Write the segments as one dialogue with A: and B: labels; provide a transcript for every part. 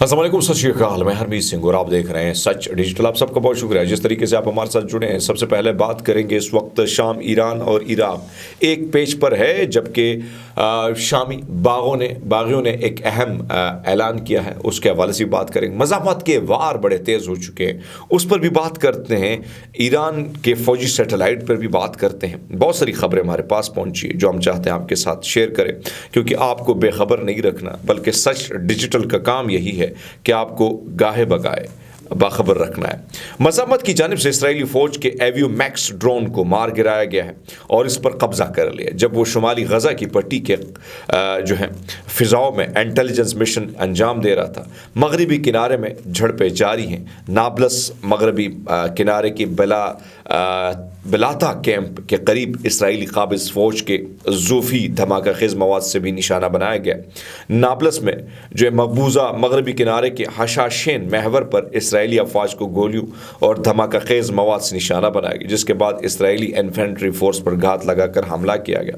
A: السلام علیکم، ست شری اکال، میں ہرمیت سنگھ اور آپ دیکھ رہے ہیں سچ ڈیجیٹل۔ آپ سب کا بہت شکریہ جس طریقے سے آپ ہمارے ساتھ جڑے ہیں۔ سب سے پہلے بات کریں گے اس وقت شام، ایران اور عراق ایک پیج پر ہے، جبکہ شامی باغیوں نے ایک اہم اعلان کیا ہے، اس کے حوالے سے بات کریں گے۔ مزاحمت کے وار بڑے تیز ہو چکے ہیں، اس پر بھی بات کرتے ہیں۔ ایران کے فوجی سیٹلائٹ پر بھی بات کرتے ہیں۔ بہت ساری خبریں ہمارے پاس پہنچی ہیں جو ہم چاہتے ہیں آپ کے ساتھ شیئر کریں، کیونکہ آپ کو بے خبر نہیں رکھنا، بلکہ سچ ڈیجیٹل کا کام یہی ہے کہ آپ کو گاہے بگائے باخبر رکھنا ہے۔ مزاحمت کی جانب سے اسرائیلی فوج کے ایویو میکس ڈرون کو مار گرایا گیا ہے اور اس پر قبضہ کر لیا جب وہ شمالی غزہ کی پٹی کے فضاؤں میں انٹیلیجنس مشن انجام دے رہا تھا۔ مغربی کنارے میں جھڑپیں جاری ہیں۔ نابلس مغربی کنارے کی بلاتا کیمپ کے قریب اسرائیلی قابض فوج کے زوفی دھماکہ خیز مواد سے بھی نشانہ بنایا گیا۔ نابلس میں جو مقبوضہ مغربی کنارے کے حشاشین محور پر اسرائیلی افواج کو گولیوں اور دھماکہ خیز مواد سے نشانہ بنایا گیا، جس کے بعد اسرائیلی انفینٹری فورس پر گھات لگا کر حملہ کیا گیا۔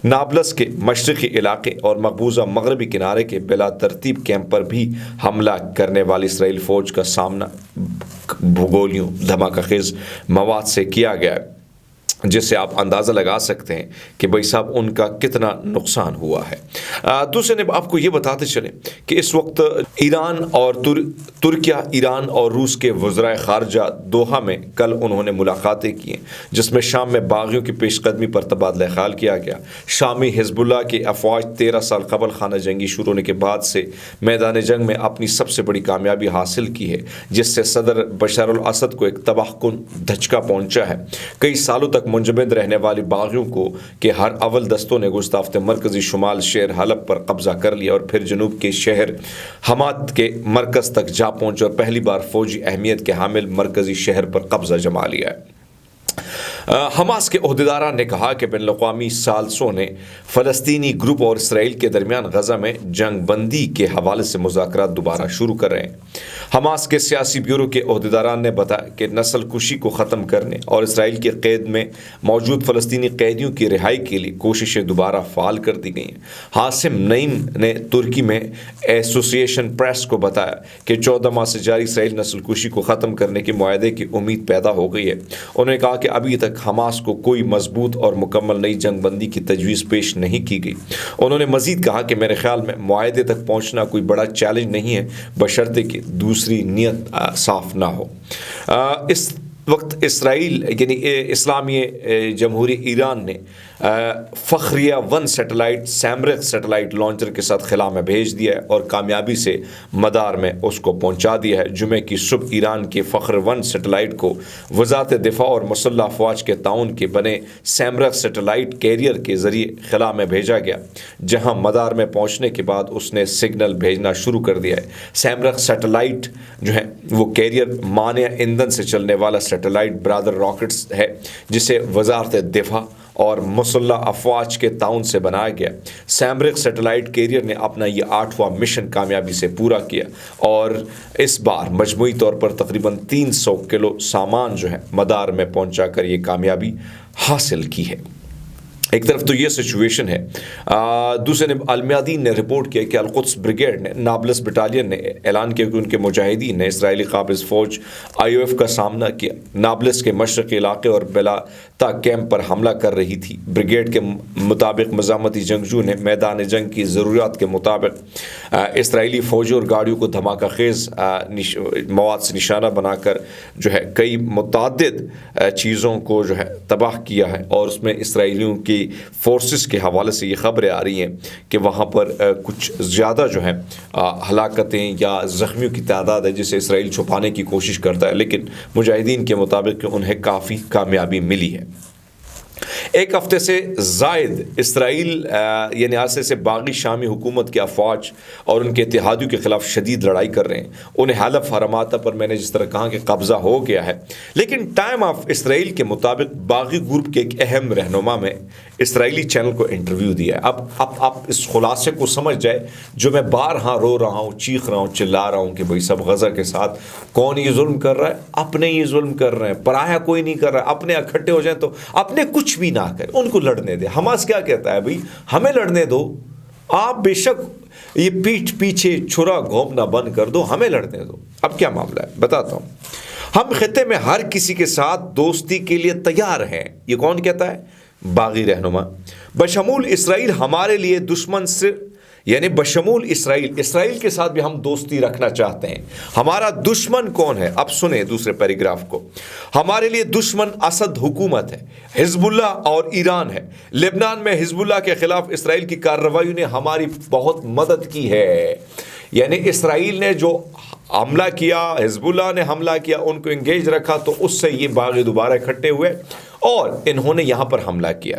A: نابلس کے مشرقی علاقے اور مقبوضہ مغربی کنارے کے بلا ترتیب کیمپ پر بھی حملہ کرنے والی اسرائیلی فوج کا سامنا گولیوں دھماکہ خیز مواد سے کیا گیا ہے، جس سے آپ اندازہ لگا سکتے ہیں کہ بھائی صاحب ان کا کتنا نقصان ہوا ہے۔ دوسرے نے آپ کو یہ بتاتے چلیں کہ اس وقت ایران اور ترکیہ، ایران اور روس کے وزرائے خارجہ دوحہ میں کل انہوں نے ملاقاتیں کی ہیں، جس میں شام میں باغیوں کی پیش قدمی پر تبادلہ خیال کیا گیا۔ شامی حزب اللہ کے افواج 13 سال قبل خانہ جنگی شروع ہونے کے بعد سے میدان جنگ میں اپنی سب سے بڑی کامیابی حاصل کی ہے، جس سے صدر بشار الاسد کو ایک تباہ کن دھچکا پہنچا ہے۔ کئی سالوں تک منجمد رہنے والی باغیوں کو کہ ہر اول دستوں نے گزشتہ ہفتے مرکزی شمال شہر حلب پر قبضہ کر لیا اور پھر جنوب کے شہر حمات کے مرکز تک جا پہنچے اور پہلی بار فوجی اہمیت کے حامل مرکزی شہر پر قبضہ جما لیا ہے۔ حماس کے عہدیداران نے کہا کہ بین الاقوامی ثالثوں نے فلسطینی گروپ اور اسرائیل کے درمیان غزہ میں جنگ بندی کے حوالے سے مذاکرات دوبارہ شروع کر رہے ہیں۔ حماس کے سیاسی بیورو کے عہدیداران نے بتایا کہ نسل کشی کو ختم کرنے اور اسرائیل کے قید میں موجود فلسطینی قیدیوں کی رہائی کے لیے کوششیں دوبارہ فعال کر دی گئی ہیں۔ حاسم نعیم نے ترکی میں ایسوسی ایشن پریس کو بتایا کہ 14 ماہ سے جاری اسرائیل نسل کشی کو ختم کرنے کے معاہدے کی امید پیدا ہو گئی ہے۔ انہوں نے کہا کہ ابھی تک حماس کو کوئی مضبوط اور مکمل نئی جنگ بندی کی تجویز پیش نہیں کی گئی۔ انہوں نے مزید کہا کہ میرے خیال میں معاہدے تک پہنچنا کوئی بڑا چیلنج نہیں ہے، بشرطے کہ دوسری نیت صاف نہ ہو۔ اس وقت اسرائیل یعنی اسلامی جمہوری ایران نے فخریہ 1 سیٹلائٹ سیمرغ سیٹلائٹ لانچر کے ساتھ خلا میں بھیج دیا ہے اور کامیابی سے مدار میں اس کو پہنچا دیا ہے۔ جمعے کی صبح ایران کے فخر 1 سیٹلائٹ کو وزارت دفاع اور مسلح افواج کے تعاون کے بنے سیمرغ سیٹلائٹ کیریئر کے ذریعے خلا میں بھیجا گیا، جہاں مدار میں پہنچنے کے بعد اس نے سگنل بھیجنا شروع کر دیا ہے۔ سیمرغ سیٹلائٹ جو ہے وہ کیریئر مانع ایندھن سے چلنے والا سیٹلائٹ برادر راکٹس ہے، جسے وزارت دفاع اور مسلح افواج کے تعاون سے بنایا گیا۔ سیمرغ سیٹلائٹ کیریئر نے اپنا یہ 8واں مشن کامیابی سے پورا کیا اور اس بار مجموعی طور پر تقریباً 300 کلو سامان جو ہے مدار میں پہنچا کر یہ کامیابی حاصل کی ہے۔ ایک طرف تو یہ سچویشن ہے، دوسرے نے المیادین نے رپورٹ کیا کہ القدس بریگیڈ نے نابلس بٹالین نے اعلان کیا کہ ان کے مجاہدین نے اسرائیلی قابض فوج IOF کا سامنا کیا۔ نابلس کے مشرقی علاقے اور بلاتا کیمپ پر حملہ کر رہی تھی۔ بریگیڈ کے مطابق مزاحمتی جنگجو نے میدان جنگ کی ضروریات کے مطابق اسرائیلی فوجوں اور گاڑیوں کو دھماکہ خیز مواد سے نشانہ بنا کر جو ہے کئی متعدد چیزوں کو جو ہے تباہ کیا ہے، اور اس میں اسرائیلیوں کی فورسز کے حوالے سے یہ خبریں آ رہی ہیں کہ وہاں پر کچھ زیادہ جو ہے ہلاکتیں یا زخمیوں کی تعداد ہے، جسے اسرائیل چھپانے کی کوشش کرتا ہے، لیکن مجاہدین کے مطابق انہیں کافی کامیابی ملی ہے۔ ایک ہفتے سے زائد اسرائیل یعنی عرصے سے باغی شامی حکومت کے افواج اور ان کے اتحادیوں کے خلاف شدید لڑائی کر رہے ہیں۔ انہیں حلب حرماتہ پر میں نے جس طرح کہا کہ قبضہ ہو گیا ہے، لیکن ٹائم آف اسرائیل کے مطابق باغی گروپ کے ایک اہم رہنما میں اسرائیلی چینل کو انٹرویو دیا ہے۔ اب آپ اس خلاصے کو سمجھ جائے جو میں بارہا رو رہا ہوں، چیخ رہا ہوں، چلا رہا ہوں کہ بھائی سب غزہ کے ساتھ کون یہ ظلم کر رہا ہے؟ اپنے یہ ظلم کر رہے ہیں، پرایا کوئی نہیں کر رہا ہے۔ اپنے اکٹھے ہو جائیں تو اپنے کچھ بھی نہ کریں، ان کو لڑنے دیں۔ حماس کیا کہتا ہے؟ بھائی ہمیں لڑنے دو، آپ بے شک یہ پیٹھ پیچھے چھرا گھونپنا بند کر دو، ہمیں لڑنے دو۔ اب کیا معاملہ ہے بتاتا ہوں۔ ہم خطے میں ہر کسی کے ساتھ دوستی کے لیے تیار ہیں، یہ کون کہتا ہے؟ باغی رہنما۔ بشمول اسرائیل ہمارے لیے دشمن سے، یعنی بشمول اسرائیل کے ساتھ بھی ہم دوستی رکھنا چاہتے ہیں۔ ہمارا دشمن کون ہے؟ اب سنیں دوسرے پیراگراف کو۔ ہمارے لیے دشمن اسد حکومت ہے، حزب اللہ اور ایران ہے۔ لبنان میں حزب اللہ کے خلاف اسرائیل کی کارروائیوں نے ہماری بہت مدد کی ہے۔ یعنی اسرائیل نے جو حملہ کیا، حزب اللہ نے حملہ کیا، ان کو انگیج رکھا، تو اس سے یہ باغی دوبارہ اکٹھے ہوئے اور انہوں نے یہاں پر حملہ کیا۔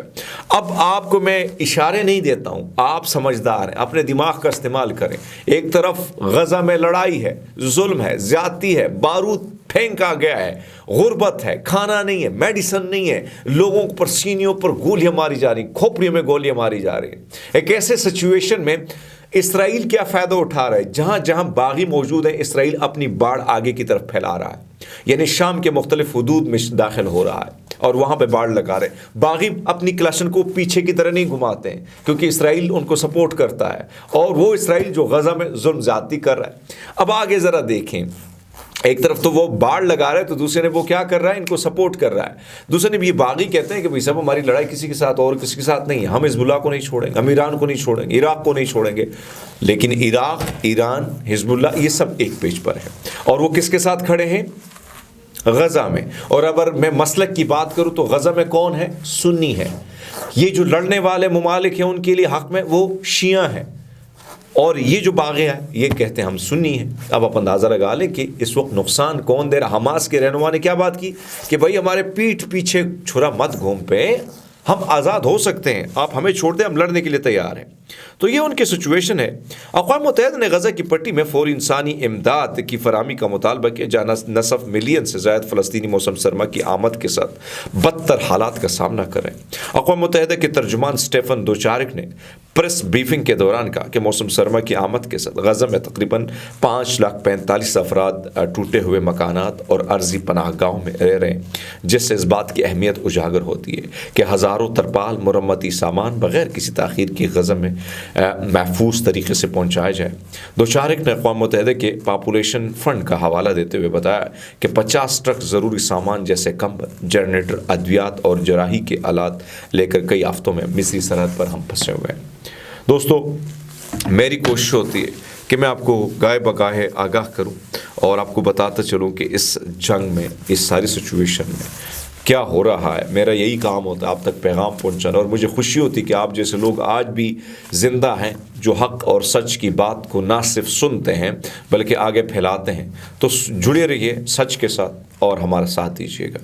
A: اب آپ کو میں اشارے نہیں دیتا ہوں، آپ سمجھدار ہیں، اپنے دماغ کا استعمال کریں۔ ایک طرف غزہ میں لڑائی ہے، ظلم ہے، زیادتی ہے، بارود پھینکا گیا ہے، غربت ہے، کھانا نہیں ہے، میڈیسن نہیں ہے، لوگوں پر سینیوں پر گولیاں ماری جا رہی، کھوپڑیوں میں گولیاں ماری جا رہی ہیں۔ ایک ایسے سچویشن میں اسرائیل کیا فائدہ اٹھا رہا ہے؟ جہاں جہاں باغی موجود ہیں، اسرائیل اپنی باڑ آگے کی طرف پھیلا رہا ہے، یعنی شام کے مختلف حدود میں داخل ہو رہا ہے اور وہاں پہ باڑ لگا رہے ہیں۔ باغی اپنی کلاشن کو پیچھے کی طرح نہیں گھماتے ہیں، کیونکہ اسرائیل ان کو سپورٹ کرتا ہے، اور وہ اسرائیل جو غزہ میں ظلم زیادتی کر رہا ہے۔ اب آگے ذرا دیکھیں، ایک طرف تو وہ باڑ لگا رہا ہے، تو دوسرے نے وہ کیا کر رہا ہے؟ ان کو سپورٹ کر رہا ہے۔ دوسرے نے بھی یہ باغی کہتے ہیں کہ بھائی صاحب ہماری لڑائی کسی کے ساتھ اور کسی کے ساتھ نہیں ہے، ہم حزب اللہ کو نہیں چھوڑیں گے، ہم ایران کو نہیں چھوڑیں گے، عراق کو نہیں چھوڑیں گے۔ لیکن عراق، ایران، حزب اللہ یہ سب ایک پیج پر ہے، اور وہ کس کے ساتھ کھڑے ہیں؟ غزہ میں۔ اور اگر میں مسلک کی بات کروں تو غزہ میں کون ہے؟ سنی ہے۔ یہ جو لڑنے والے ممالک ہیں ان کے لیے حق میں وہ شیعہ ہیں، اور یہ جو باغی ہیں یہ کہتے ہیں ہم سنی ہیں۔ اب آپ اندازہ لگا لیں کہ اس وقت نقصان کون دے رہا؟ حماس کے رہنما نے کیا بات کی کہ بھائی ہمارے پیٹھ پیچھے چھرا مت گھوم پہ، ہم آزاد ہو سکتے ہیں، آپ ہمیں چھوڑ دیں، ہم لڑنے کے لیے تیار ہیں۔ تو یہ ان کی سچویشن ہے۔ اقوام متحدہ نے غزہ کی پٹی میں فوری انسانی امداد کی فراہمی کا مطالبہ کیا، جہاں نصف ملین سے زائد فلسطینی موسم سرما کی آمد کے ساتھ بدتر حالات کا سامنا کر رہے ہیں۔ اقوام متحدہ کے ترجمان سٹیفن دوچارک نے پریس بریفنگ کے دوران کہا کہ موسم سرما کی آمد کے ساتھ غزہ میں تقریباً 5,45,000 افراد ٹوٹے ہوئے مکانات اور عرضی پناہ گاہوں میں رہ رہے ہیں، جس سے اس بات کی اہمیت اجاگر ہوتی ہے کہ ہزاروں ترپال مرمتی سامان بغیر کسی تاخیر کی غزہ میں محفوظ طریقے سے پہنچایا جائے۔ دوچارک نے اقوام متحدہ کے پاپولیشن فنڈ کا حوالہ دیتے ہوئے بتایا کہ 50 ٹرک ضروری سامان جیسے کمبل، جنریٹر، ادویات اور جراحی کے آلات لے کر کئی ہفتوں میں مصری سرحد پر ہم پھنسے ہوئے ہیں۔ دوستو، میری کوشش ہوتی ہے کہ میں آپ کو گاہے بگاہے آگاہ کروں اور آپ کو بتاتا چلوں کہ اس جنگ میں، اس ساری سچویشن میں کیا ہو رہا ہے۔ میرا یہی کام ہوتا ہے آپ تک پیغام پہنچانا، اور مجھے خوشی ہوتی کہ آپ جیسے لوگ آج بھی زندہ ہیں، جو حق اور سچ کی بات کو نہ صرف سنتے ہیں بلکہ آگے پھیلاتے ہیں۔ تو جڑے رہیے سچ کے ساتھ اور ہمارا ساتھ دیجیے گا۔